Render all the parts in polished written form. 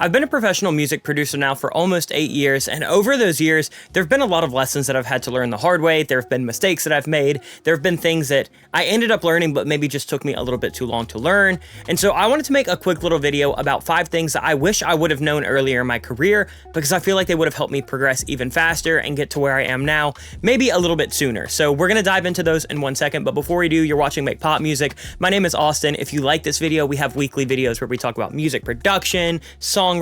I've been a professional music producer now for almost 8 years, and over those years, there have been a lot of lessons that I've had to learn the hard way. There have been mistakes that I've made. There have been things that I ended up learning, but maybe just took me a little bit too long to learn. And so I wanted to make a quick little video about 5 things that I wish I would have known earlier in my career, because I feel like they would have helped me progress even faster and get to where I am now, maybe a little bit sooner. So we're gonna dive into those in 1 second, but before we do, you're watching Make Pop Music. My name is Austin. If you like this video, we have weekly videos where we talk about music production, songwriting,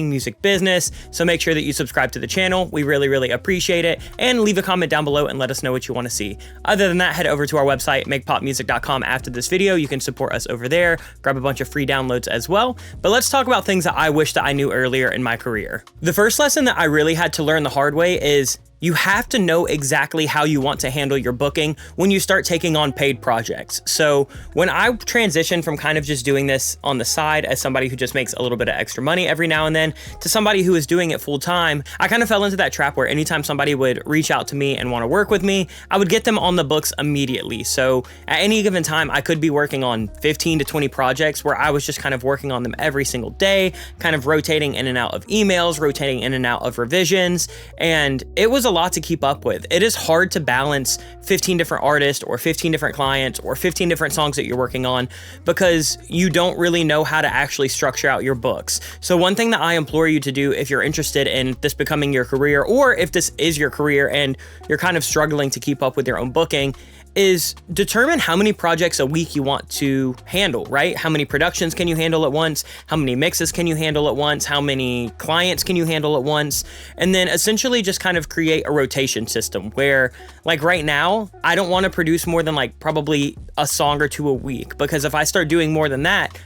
music business, so make sure that you subscribe to the channel. We really appreciate it, and leave a comment down below and let us know what you want to see. Other than that, head over to our website, makepopmusic.com, after this video. You can support us over there, grab a bunch of free downloads as well. But let's talk about things that I wish that I knew earlier in my career. The first lesson that I really had to learn the hard way is you have to know exactly how you want to handle your booking when you start taking on paid projects. So when I transitioned from kind of just doing this on the side as somebody who just makes a little bit of extra money every now and then to somebody who is doing it full time, I kind of fell into that trap where anytime somebody would reach out to me and want to work with me, I would get them on the books immediately. So at any given time, I could be working on 15 to 20 projects where I was just kind of working on them every single day, kind of rotating in and out of emails, rotating in and out of revisions, and it was a lot to keep up with. It is hard to balance 15 different artists or 15 different clients or 15 different songs that you're working on because you don't really know how to actually structure out your books. So one thing that I implore you to do if you're interested in this becoming your career, or if this is your career and you're kind of struggling to keep up with your own booking, is determine how many projects a week you want to handle, right? How many productions can you handle at once? How many mixes can you handle at once? How many clients can you handle at once? And then essentially just kind of create a rotation system where, like right now, I don't want to produce more than like probably a song or two a week, because if I start doing more than that,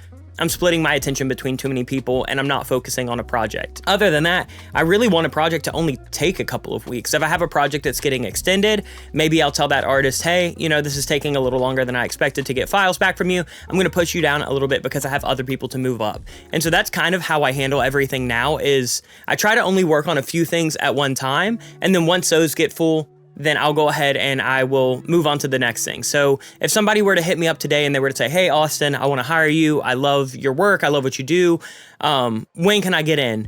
I'm splitting my attention between too many people and I'm not focusing on a project. Other than that, I really want a project to only take a couple of weeks. If I have a project that's getting extended, maybe I'll tell that artist, hey, this is taking a little longer than I expected to get files back from you. I'm gonna push you down a little bit because I have other people to move up. And so that's kind of how I handle everything now, is I try to only work on a few things at one time. And then once those get full, then I'll go ahead and I will move on to the next thing. So if somebody were to hit me up today and they were to say, hey, Austin, I want to hire you. I love your work. I love what you do. When can I get in?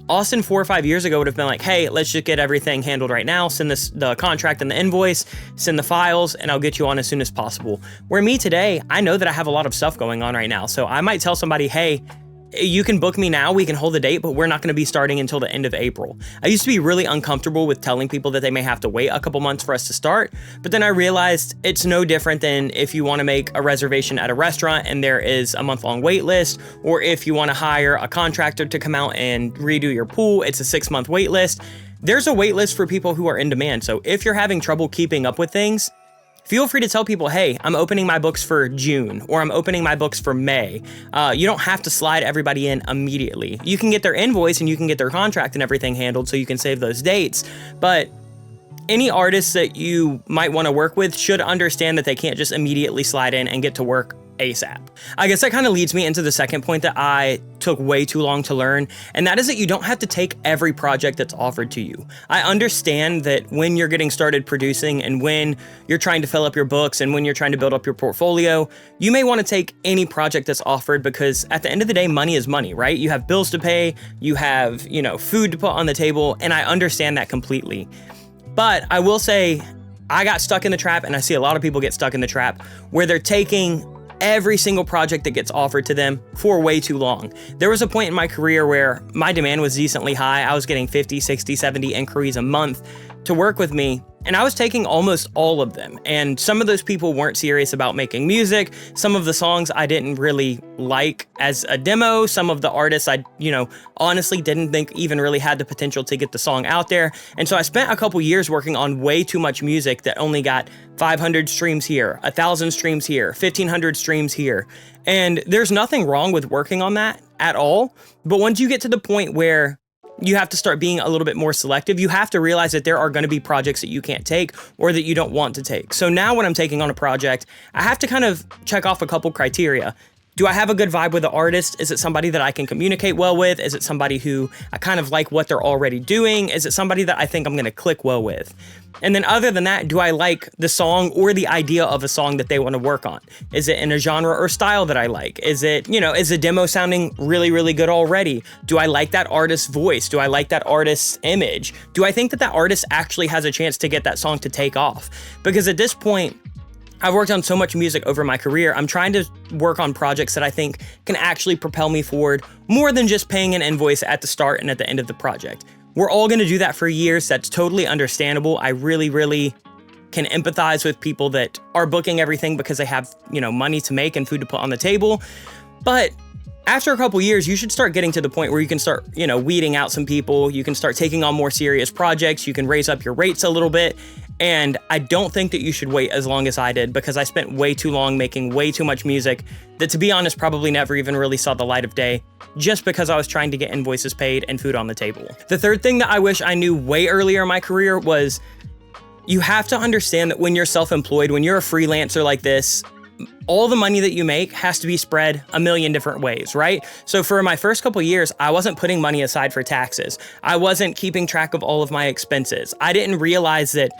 Austin 4 or 5 years ago would have been like, hey, let's just get everything handled right now. Send the contract and the invoice, send the files, and I'll get you on as soon as possible. Where me today, I know that I have a lot of stuff going on right now. So I might tell somebody, hey, you can book me now, we can hold the date, but we're not going to be starting until the end of April. I used to be really uncomfortable with telling people that they may have to wait a couple months for us to start, but then I realized it's no different than if you want to make a reservation at a restaurant and there is a month-long wait list, or if you want to hire a contractor to come out and redo your pool, it's a 6-month wait list. There's a wait list for people who are in demand, so if you're having trouble keeping up with things, feel free to tell people, hey, I'm opening my books for June, or I'm opening my books for May. You don't have to slide everybody in immediately. You can get their invoice and you can get their contract and everything handled so you can save those dates. But any artists that you might want to work with should understand that they can't just immediately slide in and get to work ASAP. I guess that kind of leads me into the second point that I took way too long to learn, and that is that you don't have to take every project that's offered to you. I understand that when you're getting started producing and when you're trying to fill up your books and when you're trying to build up your portfolio, you may want to take any project that's offered, because at the end of the day, money is money, right? You have bills to pay, you have, food to put on the table, and I understand that completely. But I will say, I got stuck in the trap, and I see a lot of people get stuck in the trap where they're taking every single project that gets offered to them for way too long. There was a point in my career where my demand was decently high. I was getting 50, 60, 70 inquiries a month to work with me, and I was taking almost all of them. And some of those people weren't serious about making music. Some of the songs I didn't really like as a demo. Some of the artists I, honestly didn't think even really had the potential to get the song out there. And so I spent a couple years working on way too much music that only got 500 streams here, 1,000 streams here, 1,500 streams here. And there's nothing wrong with working on that at all. But once you get to the point where you have to start being a little bit more selective, you have to realize that there are going to be projects that you can't take or that you don't want to take. So now when I'm taking on a project, I have to kind of check off a couple criteria. Do I have a good vibe with the artist? Is it somebody that I can communicate well with? Is it somebody who I kind of like what they're already doing? Is it somebody that I think I'm going to click well with? And then other than that, do I like the song or the idea of a song that they want to work on? Is it in a genre or style that I like? Is it, is the demo sounding really, really good already? Do I like that artist's voice? Do I like that artist's image? Do I think that that artist actually has a chance to get that song to take off? Because at this point, I've worked on so much music over my career. I'm trying to work on projects that I think can actually propel me forward more than just paying an invoice at the start and at the end of the project. We're all going to do that for years. That's totally understandable. I really, really can empathize with people that are booking everything because they have, money to make and food to put on the table. But after a couple years, you should start getting to the point where you can start, weeding out some people. You can start taking on more serious projects. You can raise up your rates a little bit. And I don't think that you should wait as long as I did, because I spent way too long making way too much music that, to be honest, probably never even really saw the light of day, just because I was trying to get invoices paid and food on the table. The third thing that I wish I knew way earlier in my career was you have to understand that when you're self-employed, when you're a freelancer like this, all the money that you make has to be spread a million different ways, right? So for my first couple years, I wasn't putting money aside for taxes. I wasn't keeping track of all of my expenses. I didn't realize that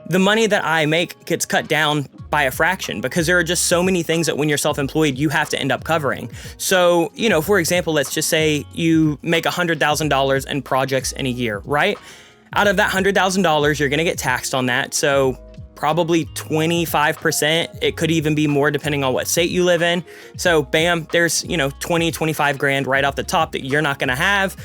the money that I make gets cut down by a fraction, because there are just so many things that when you're self-employed, you have to end up covering. So, for example, let's just say you make $100,000 in projects in a year, right? Out of that $100,000, you're going to get taxed on that. So probably 25%. It could even be more depending on what state you live in. So bam, there's, 20, 25 grand right off the top that you're not going to have.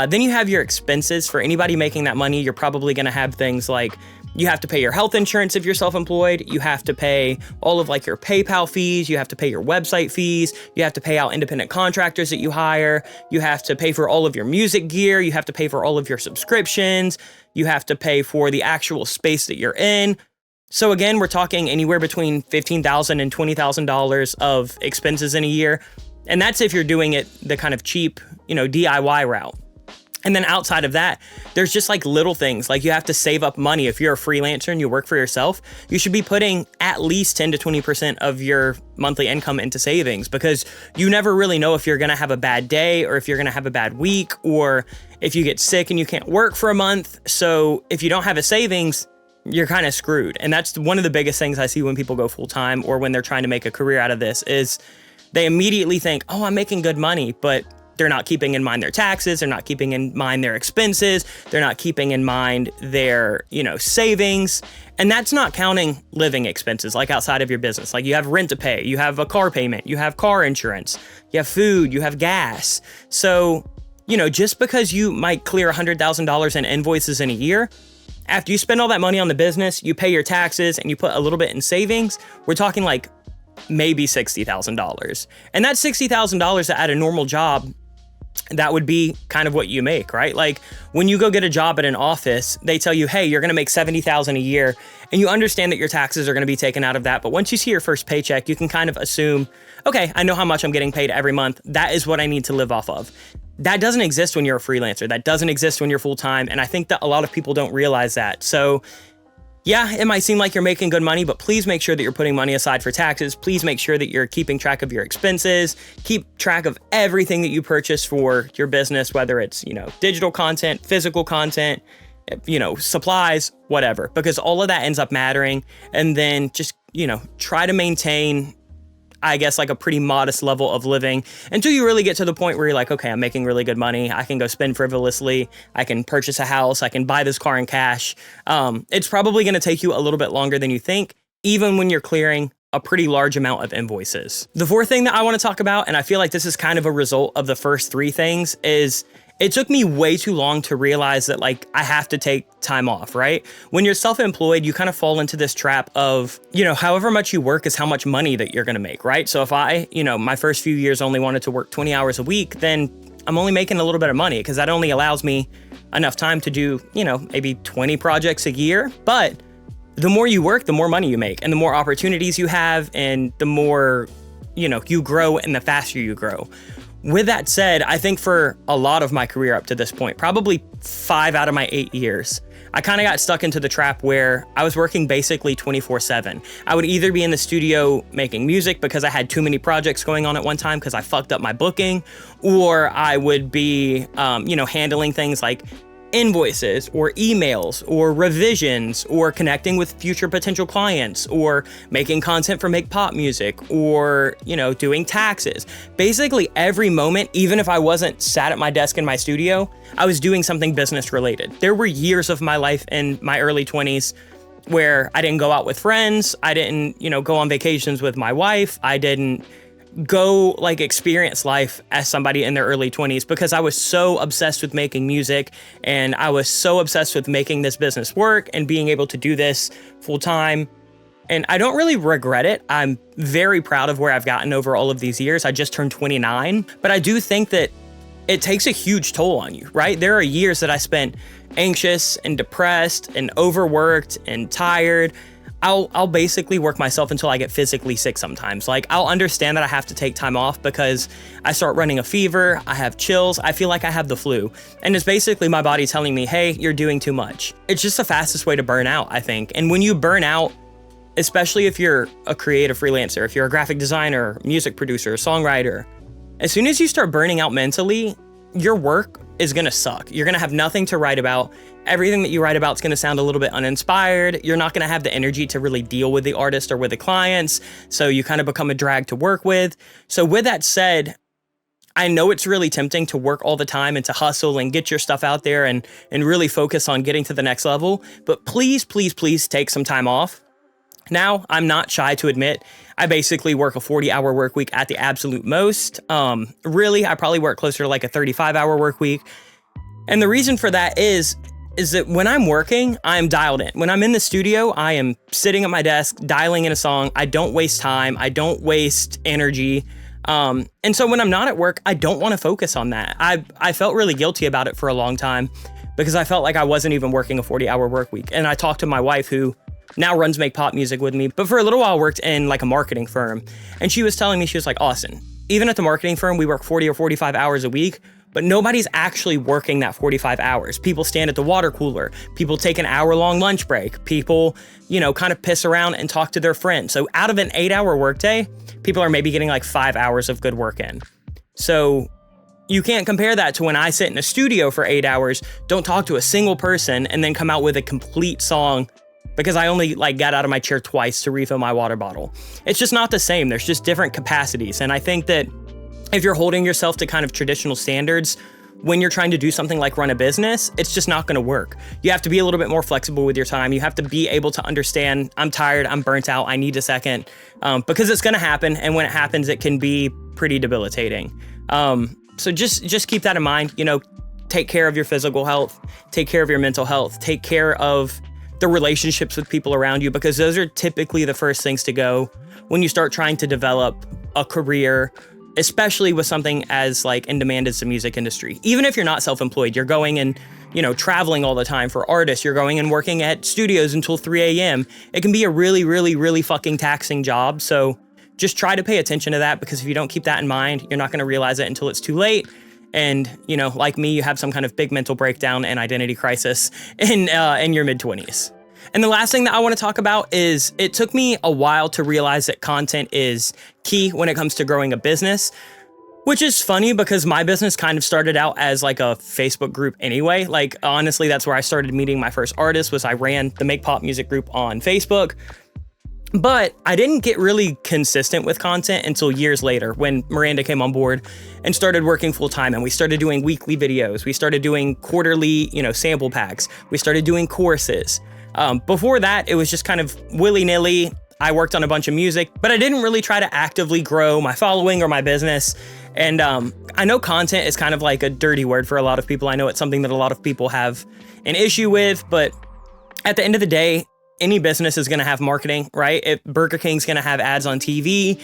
Then you have your expenses. For anybody making that money, you're probably going to have things like you have to pay your health insurance if you're self-employed. You have to pay all of your PayPal fees. You have to pay your website fees. You have to pay out independent contractors that you hire. You have to pay for all of your music gear. You have to pay for all of your subscriptions. You have to pay for the actual space that you're in. So again, we're talking anywhere between $15,000 and $20,000 of expenses in a year. And that's if you're doing it the kind of cheap, DIY route. And then outside of that, there's just little things, like you have to save up money. If you're a freelancer and you work for yourself, you should be putting at least 10 to 20% of your monthly income into savings, because you never really know if you're going to have a bad day or if you're going to have a bad week, or if you get sick and you can't work for a month. So if you don't have a savings, you're kind of screwed. And that's one of the biggest things I see when people go full time or when they're trying to make a career out of this, is they immediately think, oh, I'm making good money, but they're not keeping in mind their taxes. They're not keeping in mind their expenses. They're not keeping in mind their, savings. And that's not counting living expenses, like outside of your business. Like you have rent to pay, you have a car payment, you have car insurance, you have food, you have gas. So, just because you might clear $100,000 in invoices in a year, after you spend all that money on the business, you pay your taxes and you put a little bit in savings, we're talking maybe $60,000. And that's $60,000 at a normal job. That would be kind of what you make, right? Like when you go get a job at an office, they tell you, hey, you're going to make $70,000 a year, and you understand that your taxes are going to be taken out of that. But once you see your first paycheck, you can kind of assume, okay, I know how much I'm getting paid every month. That is what I need to live off of. That doesn't exist when you're a freelancer. That doesn't exist when you're full-time. And I think that a lot of people don't realize that. So yeah, it might seem like you're making good money, but please make sure that you're putting money aside for taxes. Please make sure that you're keeping track of your expenses. Keep track of everything that you purchase for your business, whether it's, digital content, physical content, supplies, whatever, because all of that ends up mattering. And then just, try to maintain, I guess, a pretty modest level of living until you really get to the point where you're like, okay, I'm making really good money. I can go spend frivolously. I can purchase a house. I can buy this car in cash. It's probably going to take you a little bit longer than you think, even when you're clearing a pretty large amount of invoices. The fourth thing that I want to talk about, and I feel like this is kind of a result of the first three things, is it took me way too long to realize that I have to take time off, right? When you're self-employed, you kind of fall into this trap of, however much you work is how much money that you're going to make, right? So if I, my first few years only wanted to work 20 hours a week, then I'm only making a little bit of money, because that only allows me enough time to do, maybe 20 projects a year. But the more you work, the more money you make, and the more opportunities you have, and the more, you grow, and the faster you grow. With that said, I think for a lot of my career up to this point, probably 5 out of my 8 years, I kind of got stuck into the trap where I was working basically 24/7. I would either be in the studio making music because I had too many projects going on at one time because I fucked up my booking, or I would be, handling things like invoices or emails or revisions or connecting with future potential clients or making content for Make Pop Music or, doing taxes. Basically every moment, even if I wasn't sat at my desk in my studio, I was doing something business related. There were years of my life in my early 20s where I didn't go out with friends. I didn't, go on vacations with my wife. I didn't go experience life as somebody in their early 20s because I was so obsessed with making music and I was so obsessed with making this business work and being able to do this full time. And I don't really regret it. I'm very proud of where I've gotten over all of these years. I just turned 29, but I do think that it takes a huge toll on you, right? There are years that I spent anxious and depressed and overworked and tired. I'll basically work myself until I get physically sick sometimes. I'll understand that I have to take time off because I start running a fever, I have chills, I feel like I have the flu. And it's basically my body telling me, hey, you're doing too much. It's just the fastest way to burn out, I think. And when you burn out, especially if you're a creative freelancer, if you're a graphic designer, music producer, songwriter, as soon as you start burning out mentally, your work is gonna suck. You're gonna have nothing to write about. Everything that you write about is gonna sound a little bit uninspired. You're not gonna have the energy to really deal with the artist or with the clients. So you kind of become a drag to work with. So with that said, I know it's really tempting to work all the time and to hustle and get your stuff out there and really focus on getting to the next level. But please, please, please take some time off. Now, I'm not shy to admit, I basically work a 40-hour work week at the absolute most. Really, I probably work closer to like a 35-hour work week. And the reason for that is that when I'm working, I'm dialed in. When I'm in the studio, I am sitting at my desk, dialing in a song. I don't waste time. I don't waste energy. And so when I'm not at work, I don't want to focus on that. I felt really guilty about it for a long time because I felt like I wasn't even working a 40-hour work week. And I talked to my wife, who now runs Make Pop Music with me, but for a little while worked in like a marketing firm. And she was telling me, she was like, Austin, even at the marketing firm, we work 40 or 45 hours a week, but nobody's actually working that 45 hours. People stand at the water cooler. People take an hour-long lunch break. People, kind of piss around and talk to their friends. So out of an 8-hour workday, people are maybe getting like 5 hours of good work in. So you can't compare that to when I sit in a studio for 8 hours, don't talk to a single person, and then come out with a complete song because I only got out of my chair twice to refill my water bottle. It's just not the same. There's just different capacities. And I think that if you're holding yourself to kind of traditional standards, when you're trying to do something like run a business, it's just not gonna work. You have to be a little bit more flexible with your time. You have to be able to understand, I'm tired, I'm burnt out, I need a second, because it's gonna happen. And when it happens, it can be pretty debilitating. So just keep that in mind. Take care of your physical health, take care of your mental health, take care of the relationships with people around you, because those are typically the first things to go when you start trying to develop a career, especially with something as in demand as the music industry. Even if you're not self-employed, you're going and, traveling all the time for artists, you're going and working at studios until 3 a.m. It can be a really, really, really fucking taxing job. So just try to pay attention to that, because if you don't keep that in mind, you're not going to realize it until it's too late. And, like me, you have some kind of big mental breakdown and identity crisis in your mid-20s. And the last thing that I want to talk about is it took me a while to realize that content is key when it comes to growing a business, which is funny because my business kind of started out as a Facebook group anyway. Honestly, that's where I started meeting my first artists. Was I ran the Make Pop Music group on Facebook. But I didn't get really consistent with content until years later, when Miranda came on board and started working full time, and we started doing weekly videos. We started doing quarterly, sample packs. We started doing courses. Before that, it was just kind of willy-nilly. I worked on a bunch of music, but I didn't really try to actively grow my following or my business. And I know content is kind of like a dirty word for a lot of people. I know it's something that a lot of people have an issue with, but at the end of the day, any business is going to have marketing, right? If Burger King's going to have ads on TV,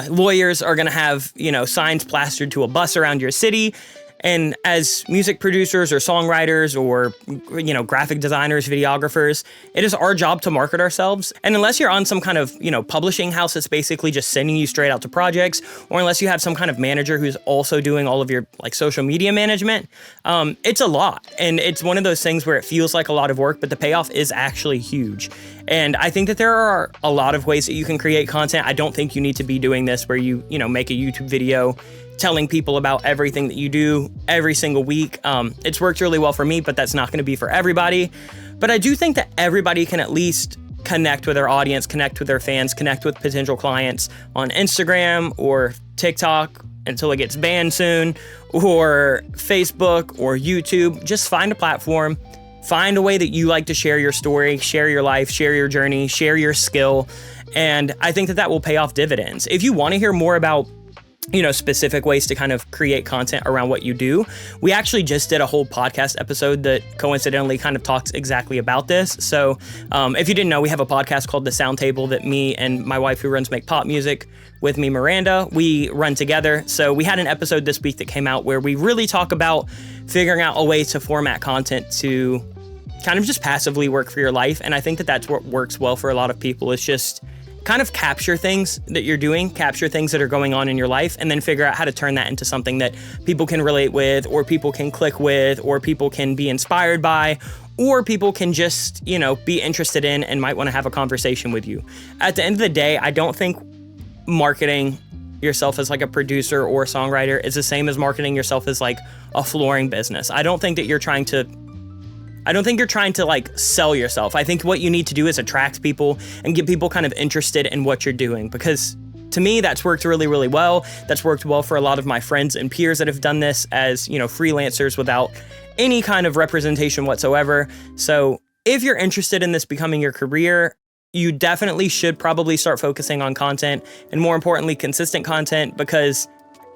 lawyers are going to have, signs plastered to a bus around your city. And as music producers or songwriters or, graphic designers, videographers, it is our job to market ourselves. And unless you're on some kind of, publishing house that's basically just sending you straight out to projects, or unless you have some kind of manager who's also doing all of your social media management, it's a lot. And it's one of those things where it feels like a lot of work, but the payoff is actually huge. And I think that there are a lot of ways that you can create content. I don't think you need to be doing this where you make a YouTube video telling people about everything that you do every single week. It's worked really well for me, but that's not going to be for everybody. But I do think that everybody can at least connect with their audience, connect with their fans, connect with potential clients on Instagram or TikTok until it gets banned soon, or Facebook or YouTube. Just find a platform, find a way that you like to share your story, share your life, share your journey, share your skill. And I think that will pay off dividends. If you want to hear more about specific ways to kind of create content around what you do, we actually just did a whole podcast episode that coincidentally kind of talks exactly about this. So if you didn't know, we have a podcast called The Sound Table that me and my wife, who runs Make Pop Music with me, Miranda, we run together. So we had an episode this week that came out where we really talk about figuring out a way to format content to kind of just passively work for your life. And I think that that's what works well for a lot of people, is just kind of capture things that you're doing, capture things that are going on in your life, and then figure out how to turn that into something that people can relate with, or people can click with, or people can be inspired by, or people can just, be interested in and might want to have a conversation with you. At the end of the day, I don't think marketing yourself as like a producer or a songwriter is the same as marketing yourself as like a flooring business. I don't think that you're trying to like sell yourself. I think what you need to do is attract people and get people kind of interested in what you're doing, because to me, that's worked really, really well. That's worked well for a lot of my friends and peers that have done this as, freelancers without any kind of representation whatsoever. So if you're interested in this becoming your career, you definitely should probably start focusing on content, and more importantly, consistent content, because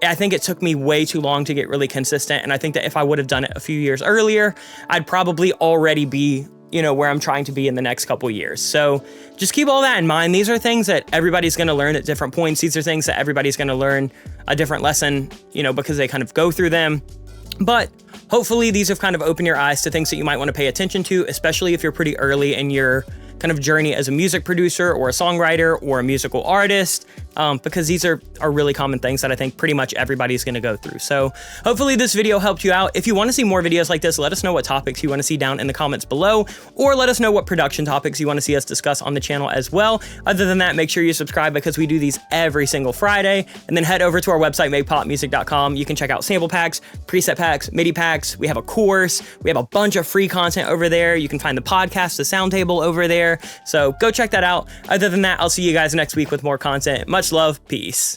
I think it took me way too long to get really consistent. And I think that if I would have done it a few years earlier, I'd probably already be, where I'm trying to be in the next couple years. So just keep all that in mind. These are things that everybody's going to learn at different points. These are things that everybody's going to learn a different lesson, because they kind of go through them. But hopefully these have kind of opened your eyes to things that you might want to pay attention to, especially if you're pretty early in your kind of journey as a music producer or a songwriter or a musical artist, because these are really common things that I think pretty much everybody's going to go through. So hopefully this video helped you out. If you want to see more videos like this, let us know what topics you want to see down in the comments below, or let us know what production topics you want to see us discuss on the channel as well. Other than that, make sure you subscribe, because we do these every single Friday. And then head over to our website, makepopmusic.com. You can check out sample packs, preset packs, MIDI packs. We have a course. We have a bunch of free content over there. You can find the podcast, the sound table over there. So go check that out. Other than that, I'll see you guys next week with more content. Much love. Peace.